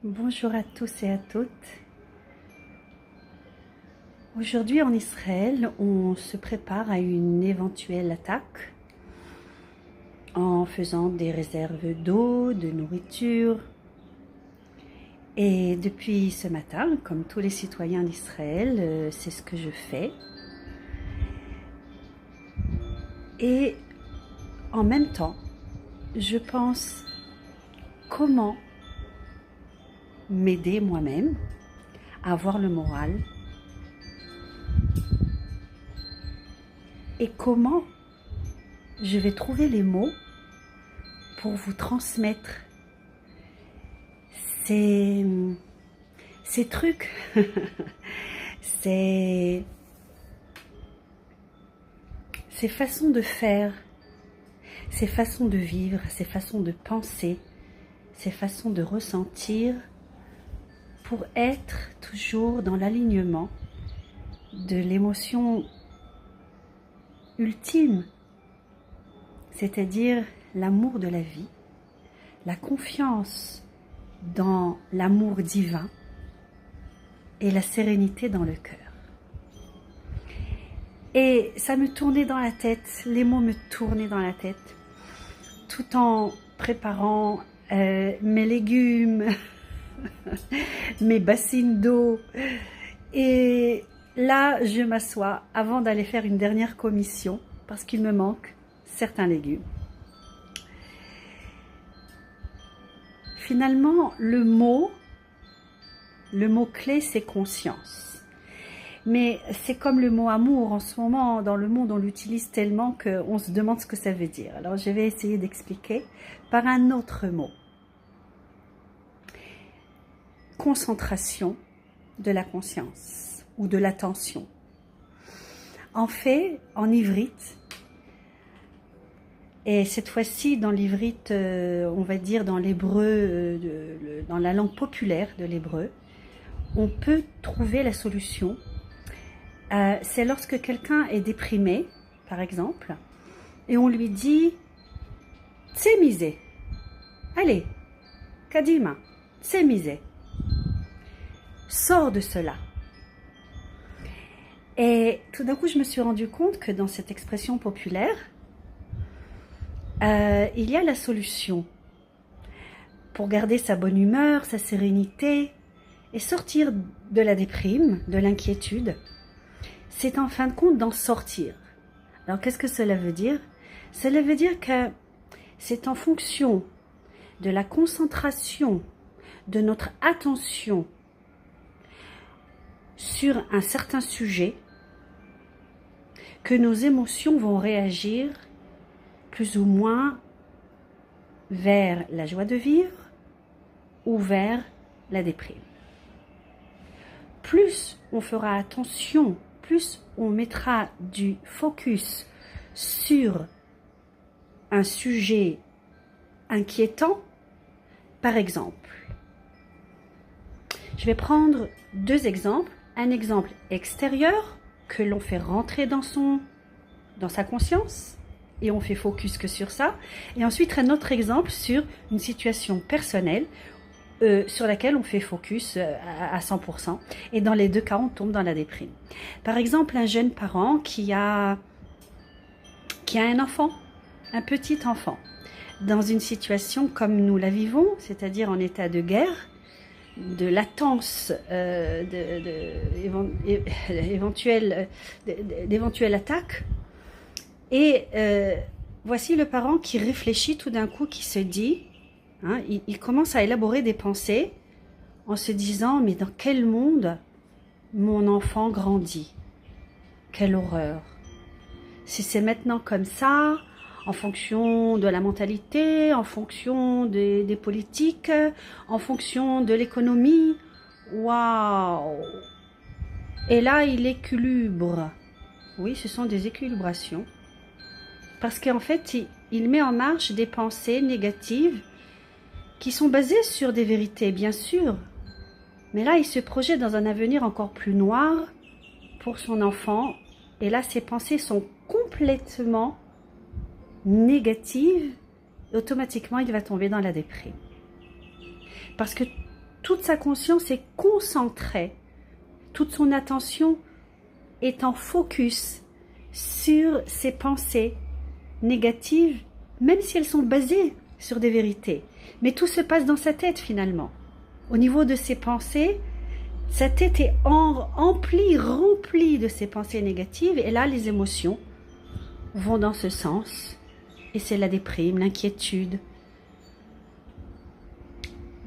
Bonjour à tous et à toutes. Aujourd'hui en Israël, on se prépare à une éventuelle attaque en faisant des réserves d'eau, de nourriture. Et depuis ce matin, comme tous les citoyens d'Israël, c'est ce que je fais. Et en même temps, je pense comment m'aider moi-même à avoir le moral et comment je vais trouver les mots pour vous transmettre ces trucs, ces façons de faire, ces façons de vivre, ces façons de penser, ces façons de ressentir pour être toujours dans l'alignement de l'émotion ultime, c'est-à-dire l'amour de la vie, la confiance dans l'amour divin et la sérénité dans le cœur. Et ça me tournait dans la tête, les mots me tournaient dans la tête, tout en préparant mes légumes, mes bassines d'eau. Et là, je m'assois avant d'aller faire une dernière commission parce qu'il me manque certains légumes. Finalement, le mot clé, c'est conscience. Mais c'est comme le mot amour, en ce moment, dans le monde, on l'utilise tellement qu'on se demande ce que ça veut dire. Alors, je vais essayer d'expliquer par un autre mot. Concentration de la conscience ou de l'attention. En fait, en ivrite, et cette fois-ci dans l'ivrite, on va dire dans l'hébreu, dans la langue populaire de l'hébreu, on peut trouver la solution. C'est lorsque quelqu'un est déprimé, par exemple, et on lui dit « Tsemisé ». Allez, Kadima, Tsemisé. Sors de cela. Et tout d'un coup, je me suis rendu compte que dans cette expression populaire, il y a la solution pour garder sa bonne humeur, sa sérénité et sortir de la déprime, de l'inquiétude. C'est en fin de compte d'en sortir. Alors qu'est-ce que cela veut dire? Cela veut dire que c'est en fonction de la concentration, de notre attention sur un certain sujet que nos émotions vont réagir plus ou moins vers la joie de vivre ou vers la déprime. Plus on fera attention, plus on mettra du focus sur un sujet inquiétant, par exemple. Je vais prendre deux exemples. Un exemple extérieur que l'on fait rentrer dans sa conscience et on fait focus que sur ça. Et ensuite un autre exemple sur une situation personnelle sur laquelle on fait focus à 100%. Et dans les deux cas, on tombe dans la déprime. Par exemple, un jeune parent qui a un enfant, un petit enfant, dans une situation comme nous la vivons, c'est-à-dire en état de guerre, de latence d'éventuelles attaques. Et voici le parent qui réfléchit tout d'un coup, qui se dit, hein, il commence à élaborer des pensées en se disant, mais dans quel monde mon enfant grandit? Quelle horreur! Si c'est maintenant comme ça, en fonction de la mentalité, en fonction des politiques, en fonction de l'économie. Waouh! Et là, il équilibre. Oui, ce sont des équilibrations. Parce qu'en fait, il met en marche des pensées négatives qui sont basées sur des vérités, bien sûr. Mais là, il se projette dans un avenir encore plus noir pour son enfant. Et là, ses pensées sont complètement négative, automatiquement il va tomber dans la déprime. Parce que toute sa conscience est concentrée, toute son attention est en focus sur ses pensées négatives, même si elles sont basées sur des vérités. Mais tout se passe dans sa tête finalement. Au niveau de ses pensées, sa tête est remplie de ses pensées négatives, et là les émotions vont dans ce sens, et c'est la déprime, l'inquiétude.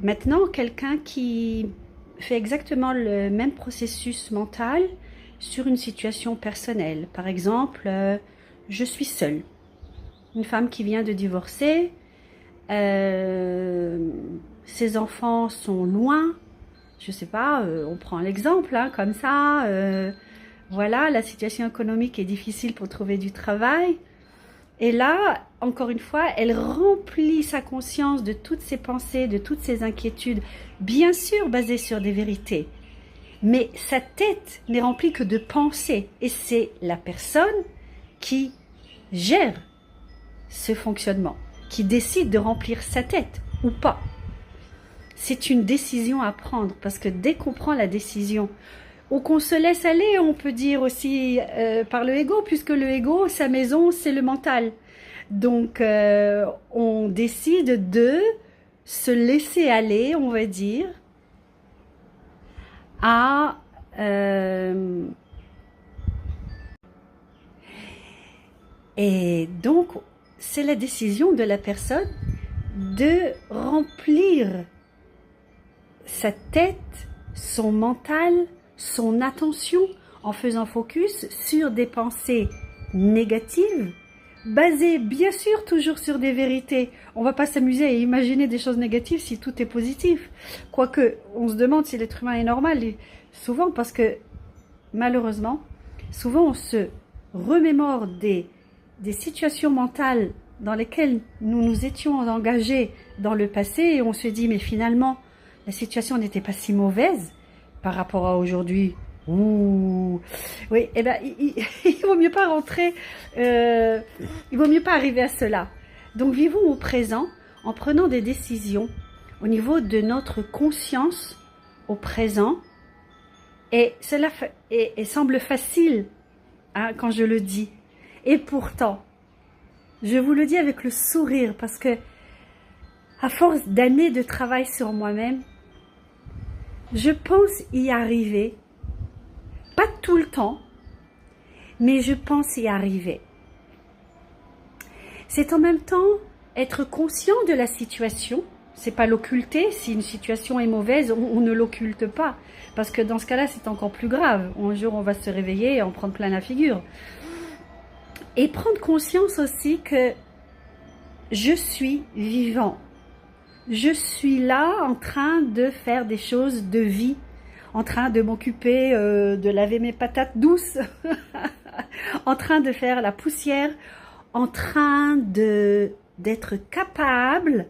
Maintenant, quelqu'un qui fait exactement le même processus mental sur une situation personnelle. Par exemple, je suis seule. Une femme qui vient de divorcer, ses enfants sont loin, je sais pas, on prend l'exemple, hein, comme ça, voilà, la situation économique est difficile pour trouver du travail. Et là, encore une fois, elle remplit sa conscience de toutes ses pensées, de toutes ses inquiétudes, bien sûr basées sur des vérités. Mais sa tête n'est remplie que de pensées. Et c'est la personne qui gère ce fonctionnement, qui décide de remplir sa tête ou pas. C'est une décision à prendre, parce que dès qu'on prend la décision, ou qu'on se laisse aller, on peut dire aussi par le ego, puisque le ego, sa maison, c'est le mental. Donc, on décide de se laisser aller, on va dire, à... et donc, c'est la décision de la personne de remplir sa tête, son mental, son attention en faisant focus sur des pensées négatives, basées bien sûr toujours sur des vérités. On ne va pas s'amuser à imaginer des choses négatives si tout est positif. Quoique, on se demande si l'être humain est normal, et souvent parce que malheureusement, souvent on se remémore des situations mentales dans lesquelles nous nous étions engagés dans le passé, et on se dit mais finalement la situation n'était pas si mauvaise par rapport à aujourd'hui. Ouh, oui, eh ben, il vaut mieux pas rentrer, il vaut mieux pas arriver à cela. Donc vivons au présent en prenant des décisions au niveau de notre conscience au présent, et cela semble facile, hein, quand je le dis. Et pourtant, je vous le dis avec le sourire, parce que à force d'années de travail sur moi-même, je pense y arriver, pas tout le temps, mais je pense y arriver. C'est en même temps être conscient de la situation, c'est pas l'occulter. Si une situation est mauvaise, on ne l'occulte pas, parce que dans ce cas-là, c'est encore plus grave. Un jour, on va se réveiller et en prendre plein la figure. Et prendre conscience aussi que je suis vivant. Je suis là en train de faire des choses de vie, en train de m'occuper de laver mes patates douces, en train de faire la poussière, en train d'être capable,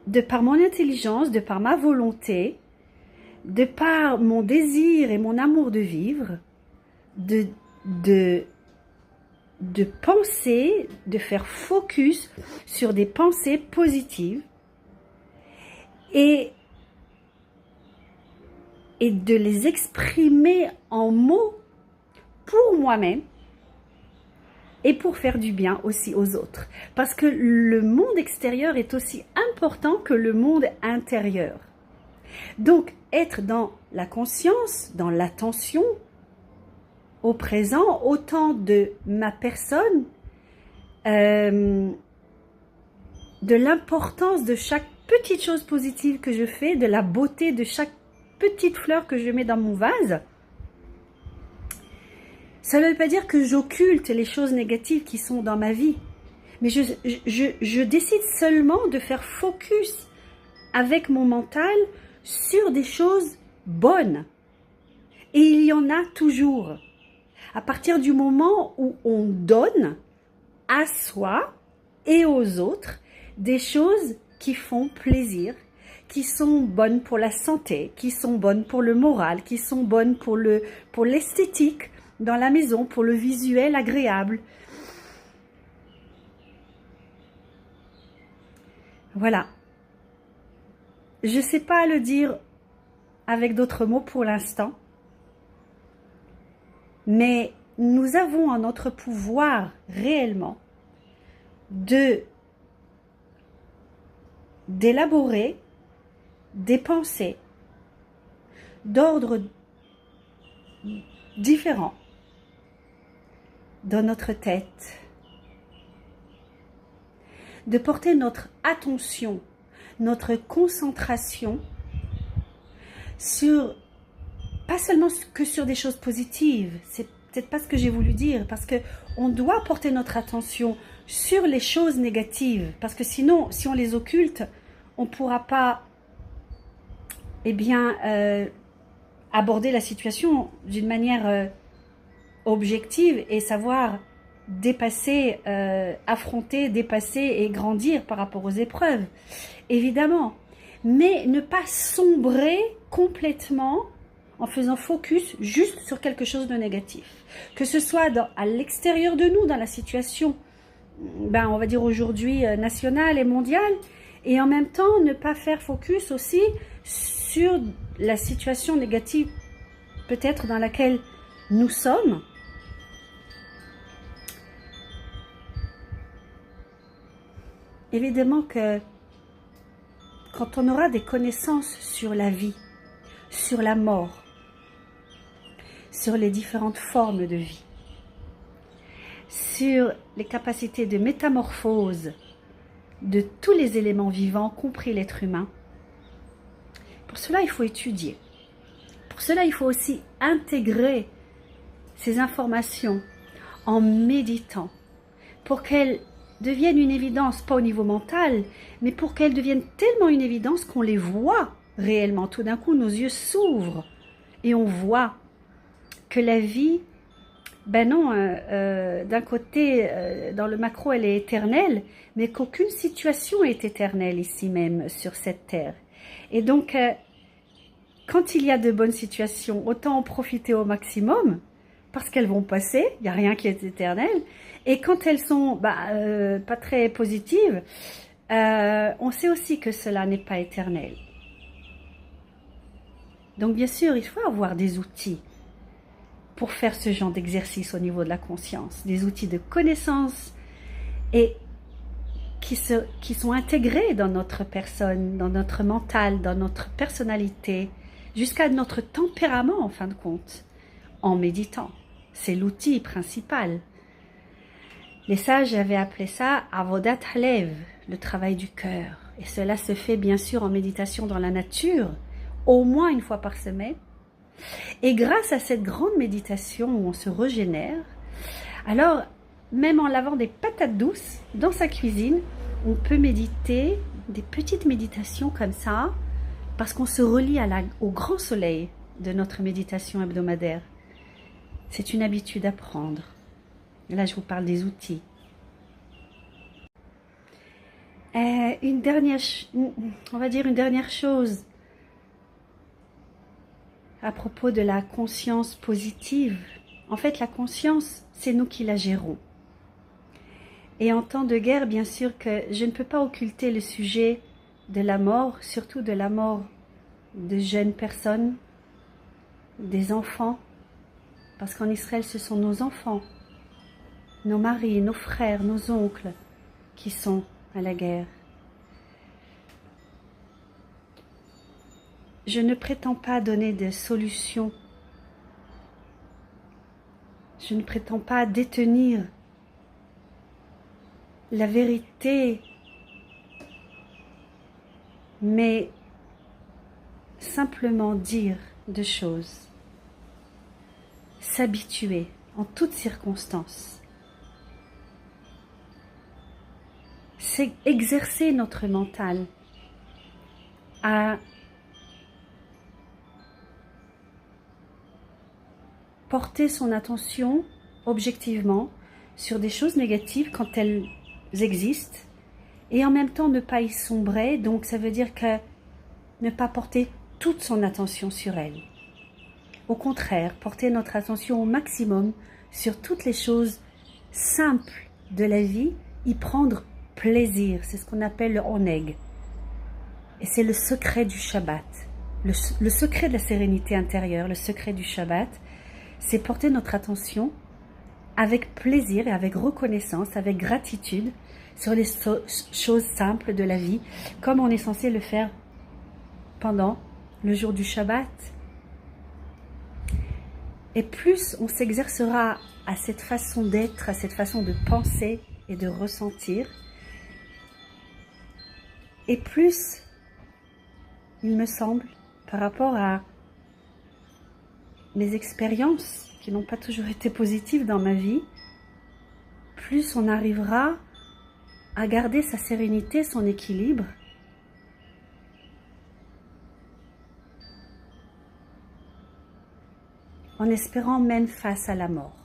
de par mon intelligence, de par ma volonté, de par mon désir et mon amour de vivre, de penser, de faire focus sur des pensées positives et de les exprimer en mots pour moi-même et pour faire du bien aussi aux autres. Parce que le monde extérieur est aussi important que le monde intérieur. Donc, être dans la conscience, dans l'attention, au présent, autant de ma personne, de l'importance de chaque petite chose positive que je fais, de la beauté de chaque petite fleur que je mets dans mon vase. Ça ne veut pas dire que j'occulte les choses négatives qui sont dans ma vie, mais je décide seulement de faire focus avec mon mental sur des choses bonnes. Et il y en a toujours. À partir du moment où on donne à soi et aux autres des choses qui font plaisir, qui sont bonnes pour la santé, qui sont bonnes pour le moral, qui sont bonnes pour l'esthétique dans la maison, pour le visuel agréable. Voilà. Je ne sais pas le dire avec d'autres mots pour l'instant, mais nous avons en notre pouvoir réellement d'élaborer des pensées d'ordre différent dans notre tête, de porter notre attention, notre concentration sur, pas seulement que sur des choses positives, c'est peut-être pas ce que j'ai voulu dire, parce que on doit porter notre attention sur les choses négatives, parce que sinon, si on les occulte, on ne pourra pas, eh bien, aborder la situation d'une manière objective et savoir dépasser, affronter, dépasser et grandir par rapport aux épreuves, évidemment. Mais ne pas sombrer complètement en faisant focus juste sur quelque chose de négatif. Que ce soit à l'extérieur de nous, dans la situation, on va dire aujourd'hui nationale et mondiale, et en même temps ne pas faire focus aussi sur la situation négative peut-être dans laquelle nous sommes. Évidemment que quand on aura des connaissances sur la vie, sur la mort, sur les différentes formes de vie, sur les capacités de métamorphose de tous les éléments vivants, compris l'être humain, pour cela il faut étudier. Pour cela il faut aussi intégrer ces informations en méditant, pour qu'elles deviennent une évidence, pas au niveau mental, mais pour qu'elles deviennent tellement une évidence qu'on les voit réellement. Tout d'un coup, nos yeux s'ouvrent et on voit que la vie, ben non, d'un côté, dans le macro, elle est éternelle, mais qu'aucune situation est éternelle ici même, sur cette terre. Et donc, quand il y a de bonnes situations, autant en profiter au maximum, parce qu'elles vont passer, il n'y a rien qui est éternel. Et quand elles sont pas très positives, on sait aussi que cela n'est pas éternel. Donc bien sûr, il faut avoir des outils pour faire ce genre d'exercice au niveau de la conscience, des outils de connaissance et qui sont intégrés dans notre personne, dans notre mental, dans notre personnalité, jusqu'à notre tempérament en fin de compte, en méditant. C'est l'outil principal. Les sages avaient appelé ça Avodat Halev, le travail du cœur. Et cela se fait bien sûr en méditation dans la nature, au moins une fois par semaine. Et grâce à cette grande méditation où on se régénère, alors même en lavant des patates douces dans sa cuisine, on peut méditer des petites méditations comme ça, parce qu'on se relie au grand soleil de notre méditation hebdomadaire. C'est une habitude à prendre. Et là, je vous parle des outils. Une dernière chose à propos de la conscience positive. En fait, la conscience, c'est nous qui la gérons. Et en temps de guerre, bien sûr que je ne peux pas occulter le sujet de la mort, surtout de la mort de jeunes personnes, des enfants, parce qu'en Israël, ce sont nos enfants, nos maris, nos frères, nos oncles qui sont à la guerre. Je ne prétends pas donner de solution. Je ne prétends pas détenir la vérité, mais simplement dire deux choses. S'habituer en toutes circonstances. C'est exercer notre mental à porter son attention objectivement sur des choses négatives quand elles existent et en même temps ne pas y sombrer. Donc ça veut dire que ne pas porter toute son attention sur elles. Au contraire, porter notre attention au maximum sur toutes les choses simples de la vie, y prendre plaisir. C'est ce qu'on appelle le oneg. Et c'est le secret du Shabbat. Le secret de la sérénité intérieure, le secret du Shabbat, c'est porter notre attention avec plaisir et avec reconnaissance, avec gratitude sur les choses simples de la vie, comme on est censé le faire pendant le jour du Shabbat. Et plus on s'exercera à cette façon d'être, à cette façon de penser et de ressentir, et plus, il me semble, par rapport à mes expériences qui n'ont pas toujours été positives dans ma vie, plus on arrivera à garder sa sérénité, son équilibre, en espérant même face à la mort.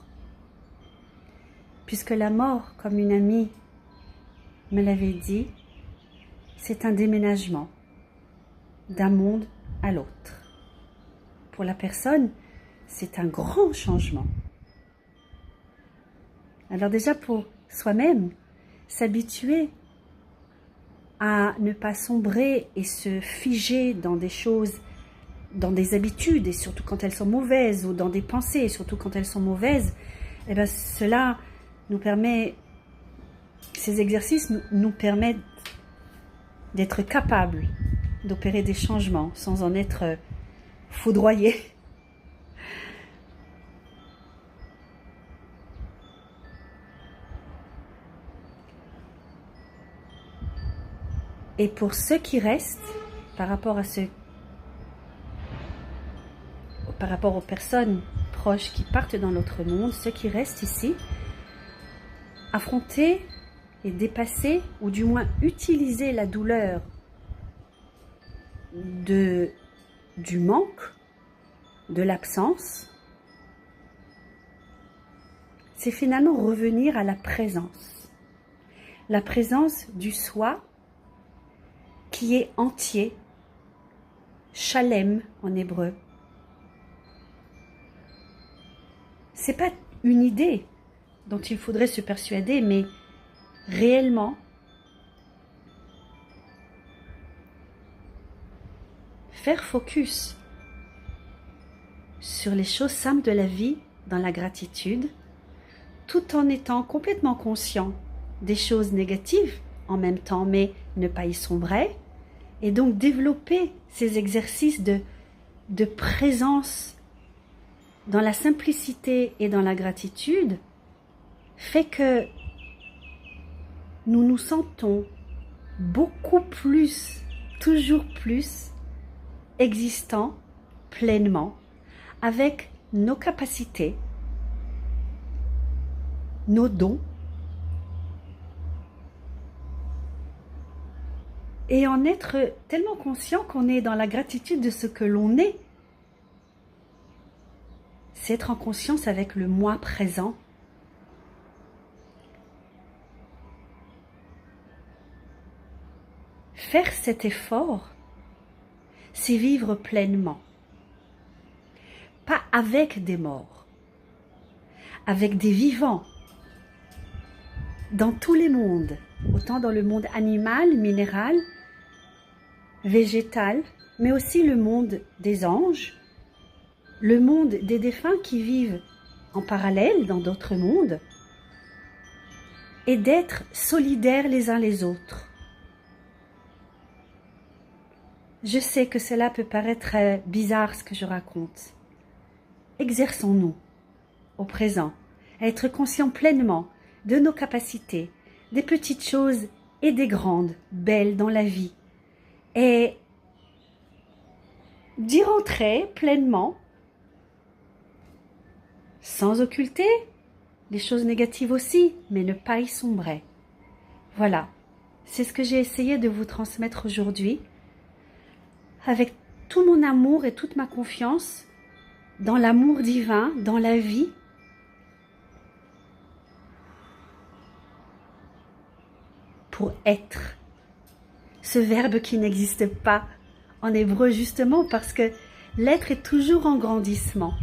Puisque la mort, comme une amie me l'avait dit, c'est un déménagement d'un monde à l'autre. Pour la personne, c'est un grand changement. Alors déjà pour soi-même, s'habituer à ne pas sombrer et se figer dans des choses, dans des habitudes, et surtout quand elles sont mauvaises, ou dans des pensées, et surtout quand elles sont mauvaises, eh bien cela nous permet, ces exercices nous permettent d'être capables d'opérer des changements sans en être foudroyés. Et pour ceux qui restent, par rapport aux personnes proches qui partent dans l'autre monde, ceux qui restent ici, affronter et dépasser, ou du moins utiliser la douleur du manque, de l'absence, c'est finalement revenir à la présence du soi qui est entier, shalem en hébreu. C'est pas une idée dont il faudrait se persuader, mais réellement faire focus sur les choses simples de la vie dans la gratitude, tout en étant complètement conscient des choses négatives en même temps, mais ne pas y sombrer, et donc développer ces exercices de présence dans la simplicité et dans la gratitude, fait que nous nous sentons beaucoup plus, toujours plus, existants pleinement, avec nos capacités, nos dons, et en être tellement conscient qu'on est dans la gratitude de ce que l'on est. C'est être en conscience avec le moi présent. Faire cet effort, c'est vivre pleinement. Pas avec des morts, avec des vivants, dans tous les mondes, autant dans le monde animal, minéral, végétal, mais aussi le monde des anges, le monde des défunts qui vivent en parallèle dans d'autres mondes, et d'être solidaires les uns les autres. Je sais que cela peut paraître bizarre ce que je raconte. Exerçons-nous au présent, à être conscients pleinement de nos capacités, des petites choses et des grandes, belles dans la vie, et d'y rentrer pleinement, sans occulter les choses négatives aussi, mais ne pas y sombrer. Voilà, c'est ce que j'ai essayé de vous transmettre aujourd'hui, avec tout mon amour et toute ma confiance dans l'amour divin, dans la vie, pour être. Ce verbe qui n'existe pas en hébreu, justement parce que l'être est toujours en grandissement.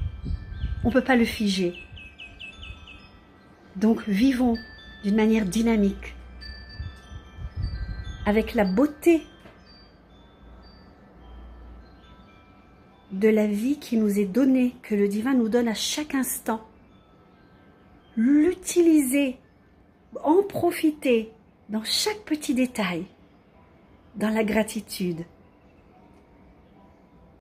On ne peut pas le figer. Donc vivons d'une manière dynamique, avec la beauté de la vie qui nous est donnée, que le divin nous donne à chaque instant. L'utiliser, en profiter dans chaque petit détail, dans la gratitude.